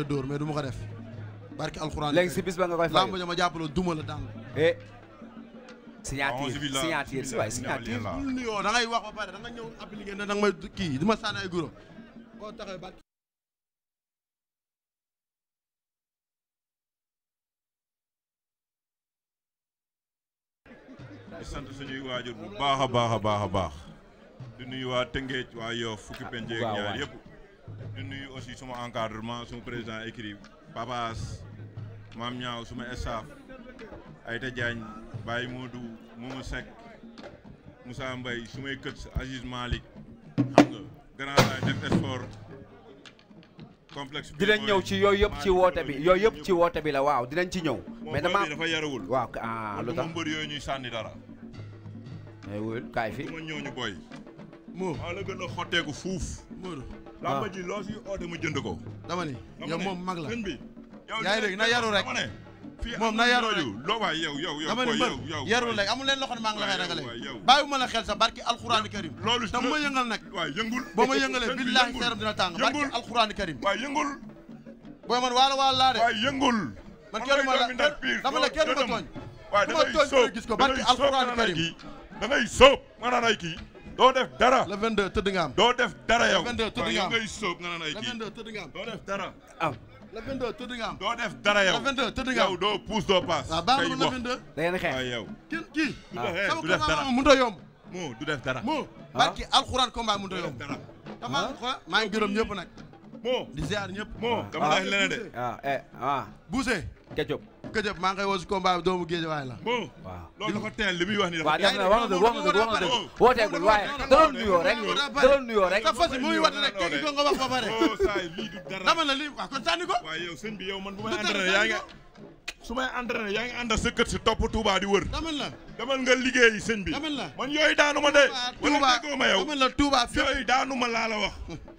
dóor mais du ma ko def barki alxuraan léegi si bis ba nga koy fay lamb ja ma jàppaloo duma la daan eh signature si waay signature bul nuyoo da ngay wax ba pare da nga ñëw appliqué ne da nga may kii di ma sànni ay guro boo taxee barki di sant suñuy waajur bu baax a baax a baax a baax di nuyu waa Tëngéej waa Yoff fukki penc ak ñaar yëpp di nuyu aussi suma encadrement suma président écrit Papas Maam Ñaaw suma staff Ayta Diagne Baye Modou Mouma Seck Moussa Mbaye sumay kët Aziz Malick xam nga grand laay def sport complexe bi dinañ ñëw ci yooyu yëpp ci woote bi yooyu yëpp ci woote bi la waaw dinañ ci ñëw mais dama dafa yarawul waaw ah lu tax mbër yooyu ñuy sànni dara ay wul kaay fi ma ñëw ñu boy moo maa la gën a xotteeku fuuf Modou lamba ji loo si oote ma jënd ko dama ni yow moom mag la sëñ bi yaa ngi dégg na yaru rek fii moom na yaru rek loo waay yow dama ni mbër yarul rek amul leen loxo maa ngi la koy ragale bàyyiwuma la xel sa barki alxuraani karim loolu dama ma yëngal nag waay yëngul boo ma yëngalee billaahi seeram dina tàng barki alxuraani karim waay yëngul booy man waala waala laa de waay yëngul man kenn ma la dama la kenn ma tooñ waay du ma tooñ koy gis ko barki alxuraani karim da ngay sóob nga naan ay kii doo def dara le 22 tëdd nga am doo def dara yow le 22 tëdd nga am ngay sóob nga naan ay le kii 22 tëdd nga am doo def dara am le 22 tëdd nga am doo def dara yow le 22 tëdd nga am yow doo puus doo paas waaw baax na le 22 da ngeen xeex waay yow kenn kii sama du def dara combat mënut a yomb moo du def dara moo barki alxuraan combat mënut a du def yomb dara dama xool maa ngi gërëm ñëpp nag moo di ziar ñëpp moo dama lay leneen de Bousse Ketchup Këjëb maa ngi koy woo si combat bi doomu géej waay la moo waaw loolu dafa teel li muy wax ni waaw dafa def na wax nga dëgg wooteegul waaye daloon nuyoo rek daloon nuyoo rek sa fas yi muy wat rek teggi ko nga wax ba pare oh saay lii du dara dama la lii waaw kon sànni ko waaye yow sëñ bi yow man bu may entraîné yaa ngi su may entraîné yaa ngi ànd sa kët si topp Touba di wër dama la demal nga liggéey sëñ bi dama la man yooyu daanu ma de wala Touba déggoo ma yow dama la Touba fépp yooyu daanu ma laa la wax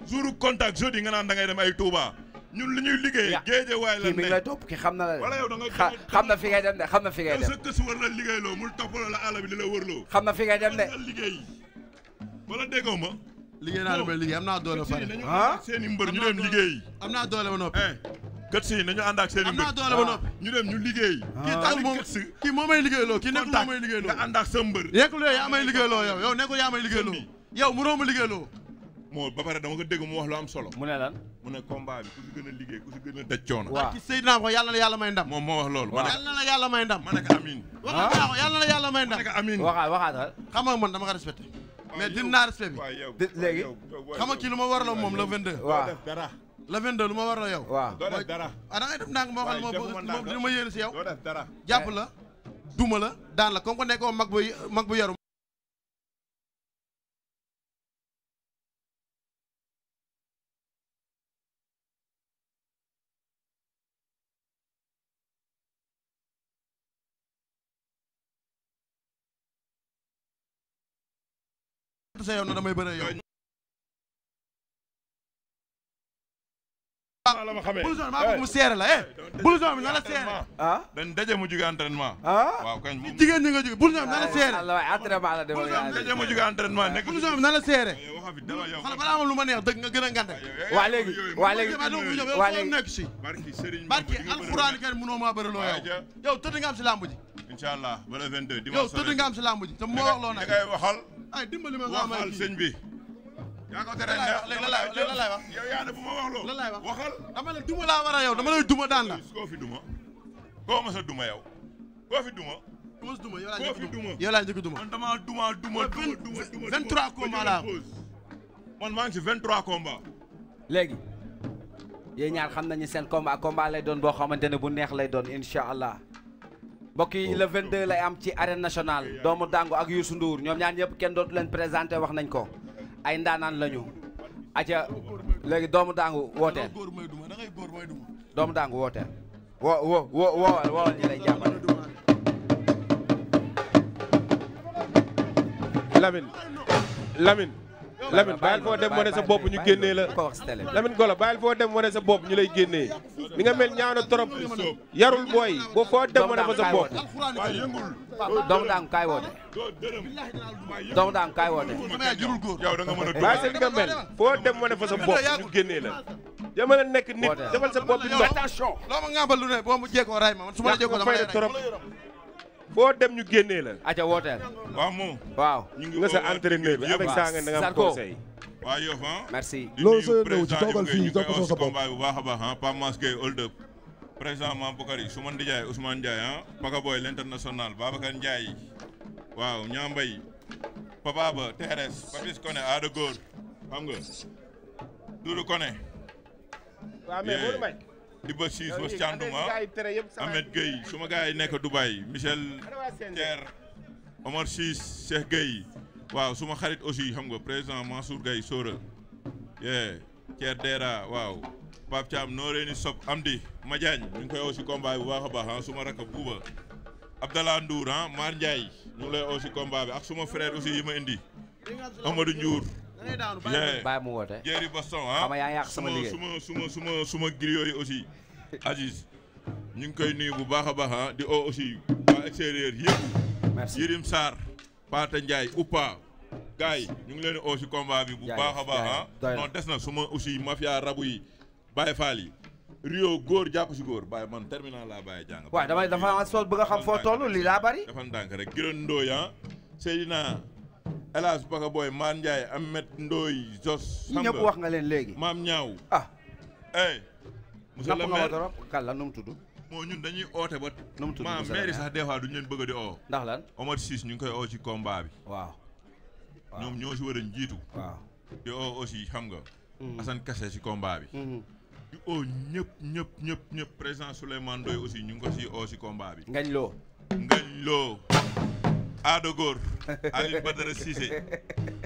jour contact jeudi nga naan da ngay dem ay Touba ñun li ñuy liggéey géeje waay la kii mi ngi lay topp ki xam na la wala yow da nga xam na fi ngay dem de xam na fi ngay yow dem sa kës war la liggéey loo mul topp la àll bi di la wërloo xam na fi ngay dem de nga liggéey wala déggoo ma liggéey naa lu may liggéey am naa doole pare nañu ànd ak seen i mbër ñu dem liggéey am naa doole ba noppi kët si nañu ànd ak seen i am mbër naa doole ba noppi ñu dem ñu liggéey kii tax moom kii moo may liggéeyloo kii nekkul moo may liggéeyloo nga ànd ak sa mbër nekkul yow yaa may liggéeyloo yow nekkul yaa may liggéeyloo yow mënoo ma liggéeyloo moo ba pare dama ko dégg mu wax lu am solo mu ne lan mu ne combat bi ku si gën a liggéey ku si gën a daj coono waaw ki Seydina ko yàlla na yàlla may ndam moom moo wax loolu yàlla na yàlla may ndam ma ne ko amiin waxal naa ko yàlla na yàlla may ndam ma ne ko amiin waxaatal xam nga man dama ko respecté mais din naa respect bi waaw yow léegi xam nga kii lu ma war la moom le 22 waaw def dara le 22 lu ma war la yow waaw doo def dara da ngay def ndànk moo xam ne li ma yéene si yow doo def dara jàpp la duma la daan la comme que nekkoo mag bu yaru sa yow na damay bëre yow la ma xamee blouson maa bëgg mu seere la blouson bi na la seere dañ daje mu jóge entraînement waaw kañ moom jigéen ñi nga jóge blouson bi na la seere Allah waay entraînement la demal daje mu jóge entraînement nekk blouson bi na la seere waxa fi dara yow xala balaa ma lu ma neex dëgg nga gën a ngante waa léegi nekk si barki Serigne barki alxuraan kenn mënoo maa bëri loo yow tëdd nga am si lamb ji inshallah ba le 22 yow tëdd nga am si lamb ji te moo wax loo nag ngay waxal ay dimbali ma nga am waxal sëñ bi yaa ko tere léegi la lay wax yow yaa ne bu ma wax loo la lay wax waxal dama la duma laa war a yow dama lay duma daan la koo fi duma koo ma sa duma yow koo fi duma koo duma koo fi duma yow laa njëkk duma man dama duma 23 combats laa man maa ngi si 23 combats léegi yéen ñaar xam nañu seen combat lay doon boo xamante ne bu neex lay doon incha allah mbokk yi le 22 lay am ci arène nationale doomu Dangou ak Youssou Ndour ñoom ñaar ñëpp kenn dootu leen présenté wax nañ ko ay ndaanaan lañu aca léegi doomu Dangou wooteel doomu Dangou wooteel woowal ñi lay jàppale Lamine bàyyil foo dem wane sa bopp ñu génnee la ko wax si télé Lamine Golo bàyyil foo dem wane sa bopp ñu lay génnee li nga mel ñaaw na trop yarul booy boo foo dem wane fa sa bopp doomu Dangou kaay woote doomu Dangou kaay woote yow da nga mën a bàyyi sa li nga mel foo dem wane fa sa bopp ñu génnee la jama la nekk nit defal sa bopp bi ndox. attention. loo ma ngàmbal lu ne boo mu jeekoo ray ma man su ma la jeekoo dama lay trop foo dem ñu génnee la. aca wooteel. waaw moom. waaw. ñu ngi nga sa entraîneur bi avec ça nga da nga am conseil. waa Yoff merci. loolu soo yëngu ci toogal fii toppatoo sa bopp combat bu baax a baax Pape Mass Gueye hold up président Mame Bokari Soumane Ndiaye Ousmane Ndiaye Paka Boy l'international Babacar Ndiaye waaw Ñambay Papa Ba Teres Papis Koné Ada Góor xam nga Doudou Koné waaw mais Modou Mbaye Iba Siis was Thiandouma Ahmed Gueye suma gars yi nekk Dubaï Michel Thier Omar Siis Cheikh Gueye waaw suma xarit aussi xam nga président Mansour Gueye Sora Thier Dera waaw Pape Thiam Noreyni Sob Amdi Madiagne ñu ngi koy aussi combat bu baax a baax suma rakk Bouba Abdallah Ndour Mar Ndiaye ñu ngi lay aussi combat bi ak suma frère aussi yi ma indi Amadou Ndiour bàyyi mu woote Jerry Boston xama yaa yàq sama liggéey suma griot yi aussi Aziz ñu ngi koy nuyu bu baax a baax di oo aussi waa extérieur yëpp merci Yirim Sarr Pata Ndiaye Oupa gars yi ñu ngi leen di oo si combat bi bu baax a baax non des na suma aussi mafia rabu yi Baye Fall yi Rio góor jàpp si góor Baye man terminal laa bàyyi jàng waaw damay dafa sol bëgg a xam foo toll lii laa bari dafa ndànk rek Giron Ndoye Seydina El Hadj Paka Boy Man Ndiaye Ahmed Ndoye Jos xam nga ñëpp wax nga leen léegi Maam Ñaaw monsieur le maire kan la nu mu tudd moo ñun dañuy oote ba nu mu tudd maam maire sax des fois duñu leen bëgg a di oo ndax lan Omar Ciss ñu ngi koy oo ci combat bi waaw ñoom ñoo si war a njiitu waaw di oo aussi xam nga Assane Kassé si combat bi di oo ñëpp président Souleymane Ndoye aussi ñu ngi ko si oo si combat bi Ngañ Lo Ada Góor Aliou Badara Cissé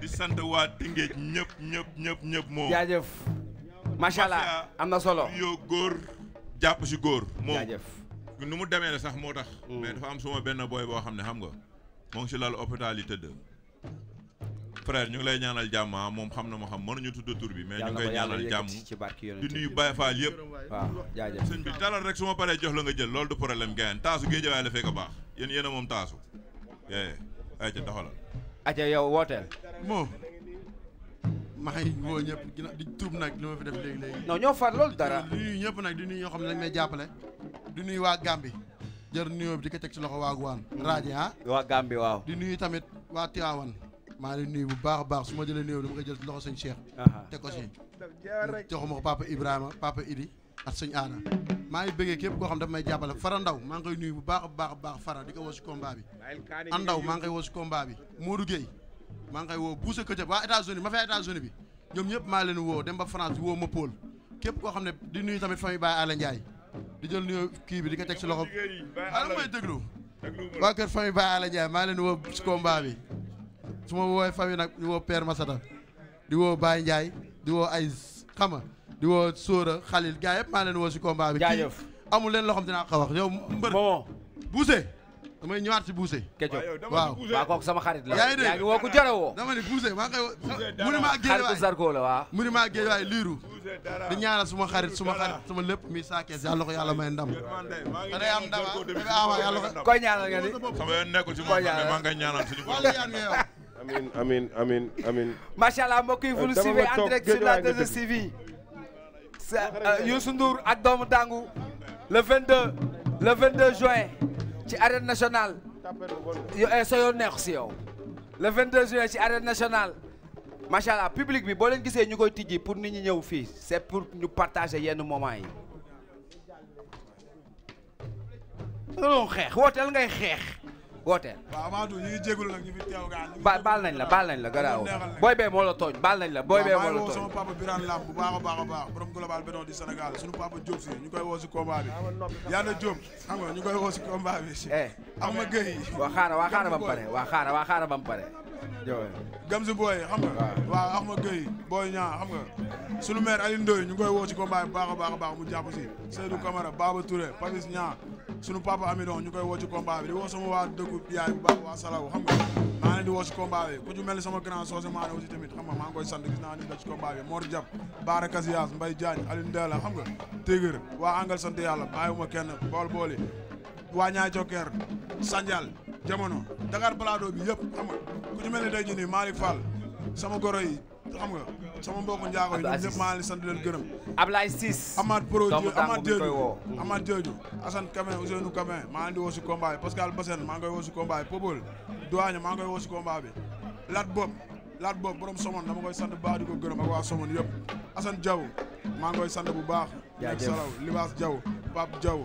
di sant waa Tëngéej ñëpp moom jaajëf macha allah am na solo yow góor jàpp si góor moom jaajëf nu mu demee ne sax moo tax mais dafa am suma benn boy boo xam ne xam nga moo ngi si lal hôpital yi tëdd frère ñu ngi lay ñaanal jàmm moom xam na ma xam mënuñu tudd tur bi mais ñu ngi koy ñaanal jàmm di nuyu Baye Fall yëpp waaw jaajëf sëñ bi dalal rek su ma paree jox la nga jël loolu du problème gayen taasu Géejawaay la fekk baax yéen a moom taasu ay ca doxalal aca yow wooteel moo maa ngi woo ñëpp di tuub nag li ma fi def léegi non ñoo far loolu dara di nuyu ñëpp nag di nuyu ñoo xam ne dañ may jàppale di nuyu waa Gambie jër nuyoo bi di ko teg ci loxo waa Guane rajo waa Gambie waaw di nuyu tamit waa Tivaouane maa ngi nuyu bu baax a baax su ma jëlee nuyoo dama koy jël ci loxo sëñ Cheikh teg ko si joxuma ko papa Ibrahima papa Idi ak sëñ Aada maa ngi bëggee képp koo xam daf may jàppale Fara Ndaw maa ngi koy nuyu bu baax a baax Fara di ko woo si combat bi Andaw maa ngi koy woo si combat bi Modou Gueye maa ngi koy woo Boussa Këcëb waa États-Unis ma fay États-Unis bi ñoom ñëpp maa leen woo dem ba France woo ma Paul képp koo xam ne di nuyu tamit famille Baye Alla Ndiaye di jël nuyu kii bi di ko teg si loxo ala may déglu waa kër famille Baye Alla Ndiaye maa leen woo si combat bi su ma woowee famille nag di woo Père Massata di woo Baye Ndiaye di woo ay xama di woo Sóora Khalil gars yëpp maa leen woo si combat bi kii amul leen loo xam dinaa ko wax yow mbër Bousse damay ñëwaat si Bousse Ketchup waaw kooku sama xarit la yaa ngi dégg yaa ngi woo ku jara woo dama ne Bousse maa ngi koy mu ni maa géej waay Zarko la waaw mu ni maa géej waay liiru di ñaanal suma xarit sama lépp mi saakees yàlla ko yàlla may ndam da day am ndama dafa ama yàlla ko koy ñaanal nga ni sama yoon nekkul si moom mais maa ngi koy ñaanal suñu wala ñaan nga yow Amin. macha allah mbokk yi vous nous suivez en direct sur la 2STV Youssou Ndour ak doomu Dangou le 22 juin ci arène nationale sa yoon neex si yow le 22 juin ci arène nationale macha allah public bi boo leen gisee ñu koy tijji pour nit ñi ñëw fii c'est pour ñu partager yenn moment yi nga doon xeex wooteel ngay xeex wooteel. waaw Amadou ñu ngi jégalu nag ñu fi teew gaa baal nañ la garaaw booy bee moo la tooñ baal nañ la booy bee moo la tooñ sama papa Birane Lam bu baax a baax borom global béton du Sénégal suñu papa Diop si ñu koy woo si combat bi Yàlla Diop xam nga ñu koy woo si combat bi am ma Gueye waa xaara ba mu pare Gamsi Boy xam nga waaw Axma Gueye Boy ñaa xam nga suñu maire Aliou Ndoye ñu koy woo si combat bi baax a baax mu jàpp si Seydou Camara Baba Touré Papis ñaa suñu papa Amidon ñu koy woo ci combat bi di woo sama waa dëkku yaay bu baax waa Salaw xam nga maa leen di woo ci combat bi ku ci mel ni sama grand soose maa ne aussi tamit xam nga maa ngi koy sant gis naa ni la ci combat bi Mor Diab Baara Kasias Mbaye Diagne Aliou Ndela xam nga Tégër waa Angal sant yàlla bàyyiwuma kenn booli waa ñaay Joker Sandial Jamono Dakar Balado bi yëpp xam nga ku ci mel ni tey jii nii Malick Fall sama goro yi xam nga sama mbokku njaago yi ñoom ñëpp maa ngi sant leen gërëm. Ablaye Ciss. Amath Pro Amath Diédhiou Assane Kamé Ousseynou Kamé maa ngi di woo si combat bi Pascal Bassène maa ngi koy woo si combat bi Popol Douane maa ngi koy woo si combat bi Lat Bob borom Somone dama koy sant bu baax di ko gërëm ak waa Somone yëpp Assane Diaw maa ngi koy sant bu baax. jaajëf Salaw Libaas Diaw Pape Diaw